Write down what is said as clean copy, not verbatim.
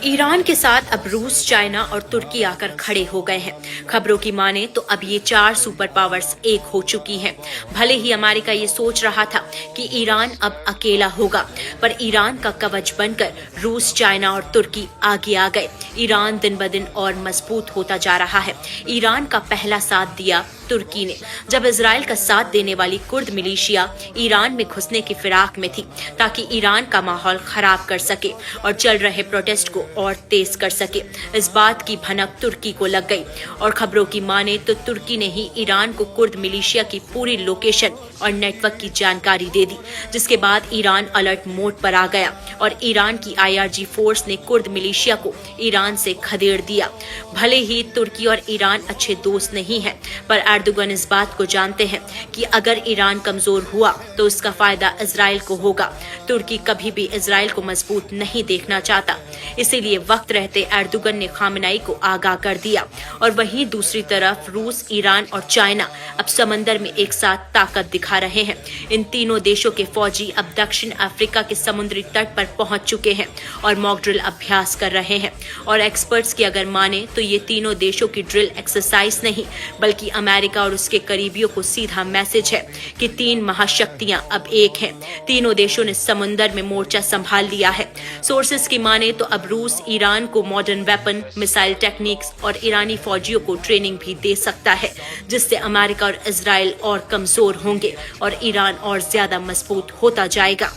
Iran के साथ अब रूस, चाइना और तुर्की आकर खड़े हो गए हैं। खबरों की माने तो अब ये 4 सुपर पावर्स एक हो चुकी हैं। भले ही अमेरिका ये सोच रहा था कि ईरान अब अकेला होगा, पर ईरान का कवच बनकर रूस, चाइना और तुर्की आगे आ गए। ईरान दिन ब दिन और मजबूत होता जा रहा है। ईरान का पहला साथ दिया तुर्की ने, जब इजराइल का साथ देने वाली कुर्द मिलिशिया ईरान में घुसने की फिराक में थी, ताकि ईरान का माहौल खराब कर सके और चल रहे प्रोटेस्ट को और तेज कर सके। इस बात की भनक तुर्की को लग गई और खबरों की माने तो तुर्की ने ही ईरान को कुर्द मिलिशिया की पूरी लोकेशन और नेटवर्क की जानकारी दे दी, जिसके बाद ईरान अलर्ट मोड पर आ गया और ईरान की IRG फोर्स ने कुर्द मिलिशिया को ईरान से खदेड़ दिया। भले ही तुर्की और ईरान अच्छे दोस्त नहीं हैं, पर एर्दोगन इस बात को जानते हैं कि अगर ईरान कमजोर हुआ तो उसका फायदा इजराइल को होगा। तुर्की कभी भी इजराइल को मजबूत नहीं देखना चाहता, इसीलिए वक्त रहते एर्दोगन ने खामनाई को आगाह कर दिया। और वहीं दूसरी तरफ रूस, ईरान और चाइना अब समंदर में एक साथ ताकत दिखा रहे हैं। इन तीनों देशों के फौजी अब दक्षिण अफ्रीका के समुद्री तट पर पहुंच चुके हैं और मॉक ड्रिल अभ्यास कर रहे हैं। और एक्सपर्ट्स की अगर माने तो ये तीनों देशों की ड्रिल एक्सरसाइज नहीं, बल्कि अमेरिका और उसके करीबियों को सीधा मैसेज है कि 3 महाशक्तियां अब एक हैं। तीनों देशों ने समुद्र में मोर्चा संभाल लिया है। सोर्सेस की माने तो अब रूस ईरान को मॉडर्न वेपन, मिसाइल टेक्निक्स और ईरानी फौजियों को ट्रेनिंग भी दे सकता है, जिससे अमेरिका और इजराइल और कमजोर होंगे और ईरान और ज्यादा मजबूत होता जाएगा।